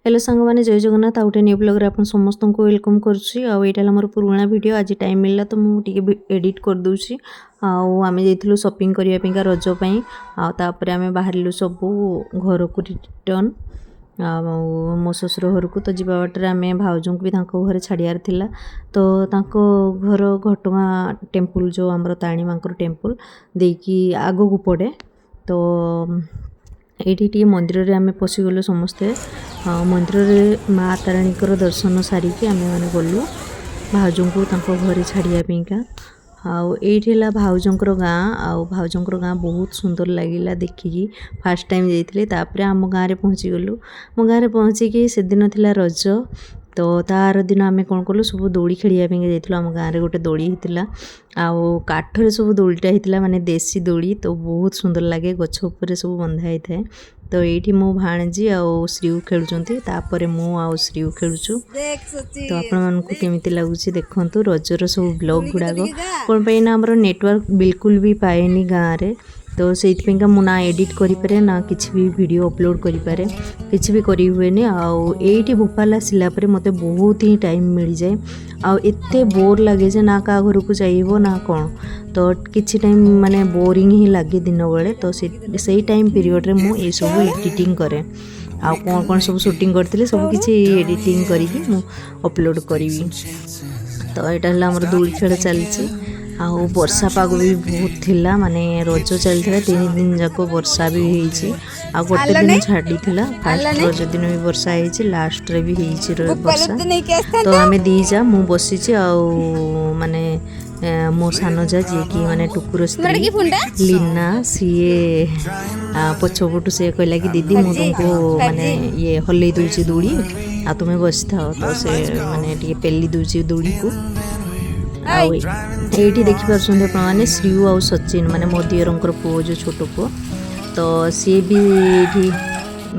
Hello सांग मैंने जय जगन्नाथ आउ गोटे न्यू ब्लॉग आप समस्त को वेलकम करुँची आईटा मोर पुराणा वीडियो आज टाइम मिलला तो मुझे एडिट कर दूसरी आम जाइलु शॉपिंग करने रजपाई आपर आम बाहर सब घर को रिटर्न मो ससुर घर को तो जी बाटर आम भाउज को भी घर छाड़ियार थिला तो घर घटगाँ टेम्पल जो आम ताणी माँ टेम्पल देकी आग को पड़े तो ये मंदिर रे आमे पशिगलु समस्ते मंदिर रे माँ ताराणी दर्शन सारिकी आमे माने गलु भाउज को घरे छाड़ियापा आईला भाउजर गाँ भाउजर गाँ बहुत सुंदर लगिला देखिकी फास्ट टाइम जाइए आम गाँव में पहुँची गलु मो गाँव में पहुँचिकी से दिन थिला रज तो तार दिन आम कौन कलु सब दोड़ी खेलियापी जाइलु आम गाँव में गोटे दोड़ी होता काठरे सब दोड़ीटा होता माने देसी दोड़ी तो बहुत सुंदर लगे गछ उपर सब बंधा होता है तो ये मो भाणजी आउ श्रीउ खेलुंट मु आउ श्रीउ खेलुचु तो आपण केमिति लगुच देखु रजर सब ब्लॉग गुड़ाक कौन पे ना हमर नेटवर्क बिल्कुल भी पाएनी गाँव में तो से मु ना एडिट करें ना किसी भी वीडियो अपलोड करें किसी भी करी हुए आउ ये भोपाल आसला मत बहुत ही टाइम मिल जाए आते बोर लगे जे ना का घर को जाइबो ना कौन तो किसी टाइम माने बोरिंग ही लगे दिन बेले तो से टाइम पीरियड रे मु ये सब एडिटिंग करें आ कौन कौन सब शूटिंग करते सब किसी एडिटिंग करके मु अपलोड करी तो यहाँ हमर दूरी खेल चलती आउ वर्षा पाग भी बहुत थिला माने रज चलता 3 दिन जाक वर्षा भी होती आ गोटे दिन छाड़ी थिला फास्ट रज दिन भी वर्षा होती लास्ट रे भी होती वर्षा तो आम दीजा मु बसी माने मो सान जा जी कि माने टुकुर स्त्री लीना सीए पछपटू से कहला कि दीदी मु तुमको माने ये हल्ले दूची दूड़ी आ तुम्हें बसी था तो से माने टे पेली दूची दूड़ी को ये देखिपुर मैंने श्रीउ आउ सचिन माने मो दियरंकर पुओ जो छोट पुओ तो सी भी ये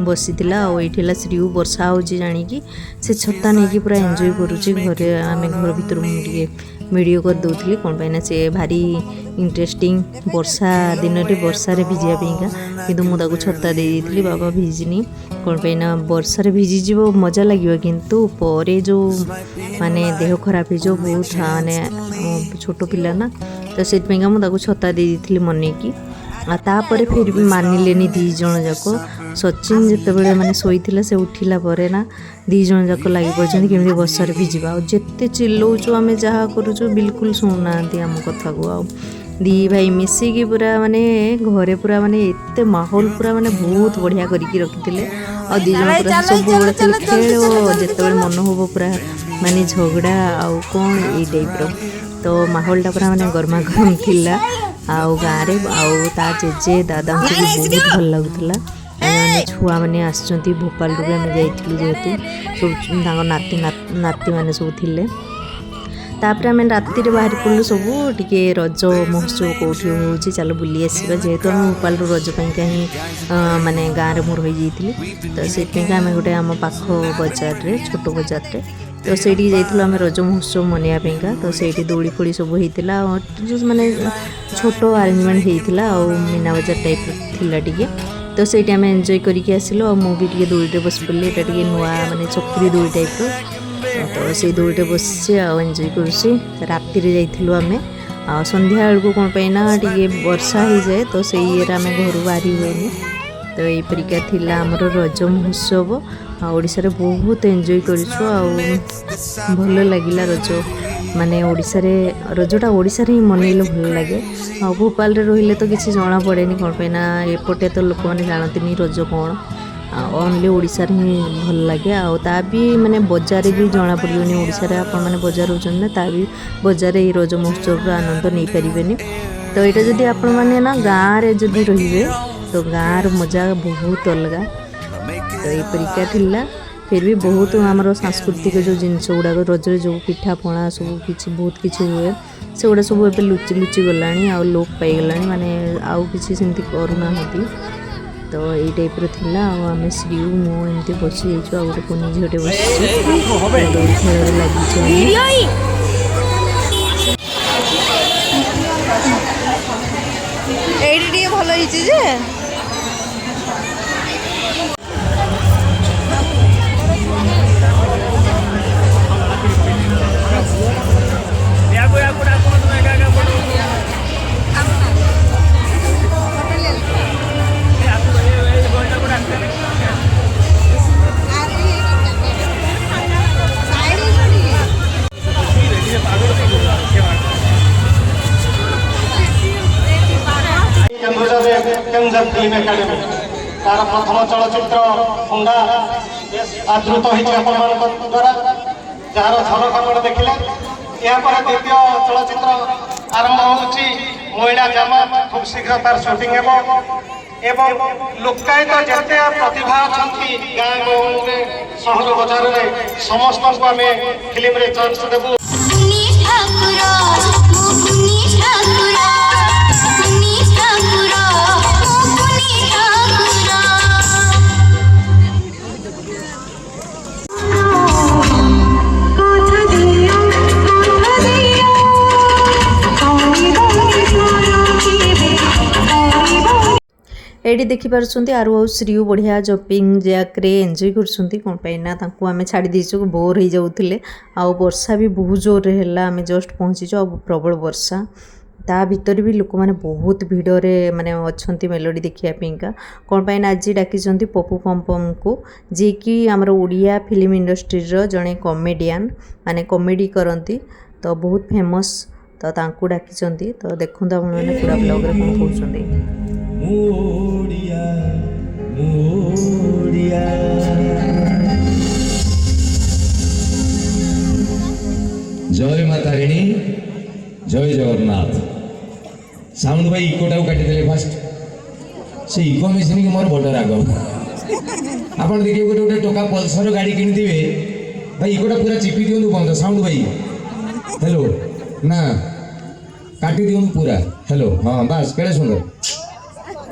बसी ये श्रीउ वर्षा हो जानिकी से छत्ता नहीं कि पूरा एंजॉय करुच्ची घरे आम घर भर वीडियो कर दूसरी कौन पाइना से भारी इंटरेस्टिंग वर्षा दिन में वर्षा भिजापा किंतु मुझे छत्ता दे दी बाबा भिजनी कौन पाइना वर्षा भिजिज मजा लगे किंतु परे जो माने देह खराब हो बहुत माने छोट पिला ना तो से मुझे छत्ता दे दी मन की तापर फिर भी मानिले दी जन जाक सचिन जिते बड़े माने शोला से उठिला परे ना दी जन जाक लगी पड़ते केमी वर्षा भिजा जिते चिल्लाऊँ आम जहाँ करुचु बिल्कुल शुणुना आम कथा को आ दी भाई मिसिकी पूरा माने घरे पूरा माने एते माहौल पूरा माने बहुत बढ़िया करके रखिते और दी जन पूरा सब खेल जिते मन हो पूरा माने झगड़ा आउ कौन ये टाइप तो माहौलटा पूरा माने गर्मा गर्म थिला आउ गाँव आउ ता जेजे दादा को भी बहुत भल लगुला छुआ मैंने आसुँच भोपाल भी आम जाइलु जेहेतु सब नाती नाती मैंने सब थिले तापर आम राति बाहर पड़ू सब टे रज महोत्सव कौटी हो चलो बुली आसवा जेहेतु आम भोपाल रजपाई कहीं माने गाँव में रही जाइली तो से आम गोटे आम पाख बजार रे छोट बजार रे तो से जाइलु आम रज महोत्सव मनवाईका तो से दोड़ी फोड़ी सब होता जो माने छोट आरेंजमेंट होता मीना बजार टाइप थिला टिके तो से आम एंजॉय करके आसिलु और मुझे टे दोड़ी बस पड़े ये टे नुआ माने चक्री दोड़ी टाइप तो से दोड़े बस एंजॉय कर राति जाइलु आम संध्या बेलू कौन पाइना टे वर्षा हो जाए तो से ये आम घर बाहरी हुए तो यहीपरिका थिला आमर रज महोत्सव ओडिशा रे बहुत एंजॉय करूँ भल लगिला रज माने ओडिशा रे रजटा ओडिशा रे ही मनइले भल लगे आ भोपाल रे रहिले तो किसी जना पड़ेनी कौन पाइना एपटे तो लोक मैंने जानती रज कौन ओनली ओडिशा रे ही भल लगे आ भी माने बजार भी जना पड़ोनी ओडिशा रे आपण माने बजार होचन ना ता भी बजार ये रज महोत्सव रो आनंद नहीं पारिबेनी तो यहाँ जदि आपण माने ना गाँव रे जदि रहिबे तो गाँव रो मजा बहुत अलग तो यहीपरिका थिला फिर भी बहुत आमर सांस्कृतिक जो जिनस गुड़ाक रजरे जो पिठा पणा सब किसी बहुत किसी हुए से गुड़ा सब ए लुचि लुचि गला लोप पाईगला माने आउ किसी सेमती करूना तो ये टाइप थिला आम श्रीउ मु एमती बसी जाइए गोटे कुनी झीटे बस खेल लगी भल रे केंजर फिल्म एकेडमी तार प्रथम चलचित्र हुंडा आदृत होती द्वारा जार झलक आपण देखिले यापर द्वितीय चलचित्र आरंभ होची महिला जामा खूब शीघ्र तार शूटिंग एवं लोकायत जिते प्रतिभा अच्छा गाँ गहली सहर बजार में समस्त को आम फिल्म चान्स देवु। एटी देखिपुंट आरु आउ श्रीयु बढ़िया जंपिंग जैक्रे एंजॉय कर आम छाड़ी देचु बोर हो जाऊे आउ वर्षा भी बहुत जोर है आम जस्ट पहुँचीचु आ प्रबल वर्षा ता भीतर भी लोक मैंने बहुत भिड़ माने अच्छा मेलोडी देखापीका कौन पाइन आज डाकी पप्पू पमपम को जी कि आमर ओडिया फिल्म इंडस्ट्री जड़े कमेडियन माने कॉमेडी करती तो बहुत फेमस तो तांकू डाकी तो देखूँ आप पूरा ब्लॉग रे कौन कहते जय माता रिणी जय जगन्नाथ साउंड भाई इकोटा काटिदेले फास्ट से इको मेसिन के मोर बड़ राग आपन देखिए गोटे गोटे टोका पल्सर गाड़ी किनी दिबे भाई इकोटा पूरा चिपी दियंतु बंद साउंड भाई हेलो ना काटी दियंतु पूरा हेलो हां बस केड़े सुंदर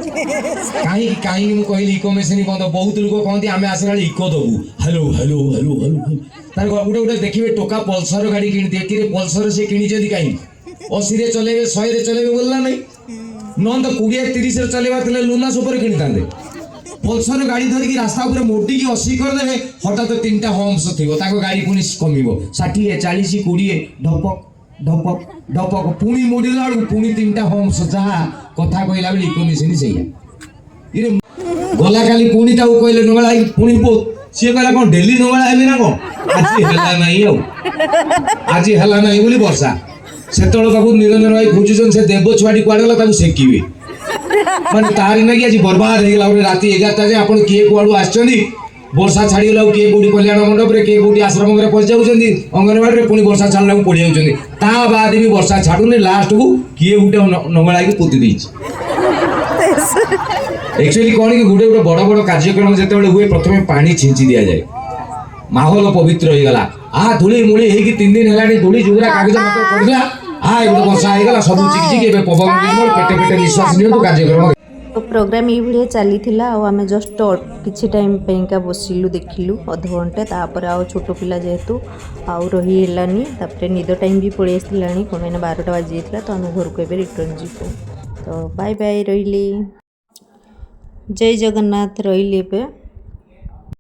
कहीं कहीं मु कहली इको मेसिन बंद बहुत लोग कहते आम आसला इको दबू हेलो हेलो हेलो हेलो तार गोटे गोटे देखिए टोका पल्सर गाड़ी किनी दिए कि पल्सर से किनी कहीं 80 रे चलेबे 100 रे चलेबे बोलला नहीं नन तो 20 30 रे चलेबा तले लुना सुपर किनी थांदे पल्सर गाड़ी धरिकी रास्ता ऊपर मोटी की 80 कर देबे हठात तीनटा हम्स थिबो ताको गाड़ी पुनी कमिबो 60 40 20 ढपक ढपक ढपक पुणी मोड़ला पुणी तीनटा हम्स जहाँ कथा कहला बेले इको मेसिन से इरे गला काली पुणी ताऊ कहले नगला पुणी सी कहला कौन डेली नगला हेबे ना कौन आज हला नहीं आज हला नहीं बोली वर्षा सेतल बाबू निरंजन भाई खोजुछन से देव छुआटी कुआड गला ताकू सेकिबे माने तारी ना कि आज बर्बाद हे गला राती 11 जे आपण किए कुआडू आछनी वर्षा छाड़ी गला किए कोडी कल्याण मंडप रे किए कोडी आश्रम रे पहुंच जाउछंदी अंगनवाड़ी रे पुणी वर्षा छाड़ला पड़ी जाउछंदी ता बाद भी वर्षा छाडुनी लास्ट को किए गुटे नंगला की पोती देछि एक्चुअली कौन कि गोटे गोटे बड़ बड़ कार्यक्रम जिते हुए प्रथम पानी छिंची दि जाए माहौल पवित्र हो गला आ धूली मूली होगी 3 दिन है धूली जुगरा कागज मत पड़ला आ गोटे वर्षा हो सब चिक पवन निर्मल पेटे पेटे निश्वास नियंतु कार्यक्रम तो प्रोग्राम ये भाई चली आम जस्ट किसी टाइम का बसिलु देखिलु अध घंटे तापर आउ छोट पिला जेहेतु आउ रही हेलानी तापर निद टाइम भी पड़े आसानी कौन मैंने 12टा बाजी जाता तो आम घर को रिटर्न जीवु तो बाय बाय रही जय जगन्नाथ रही।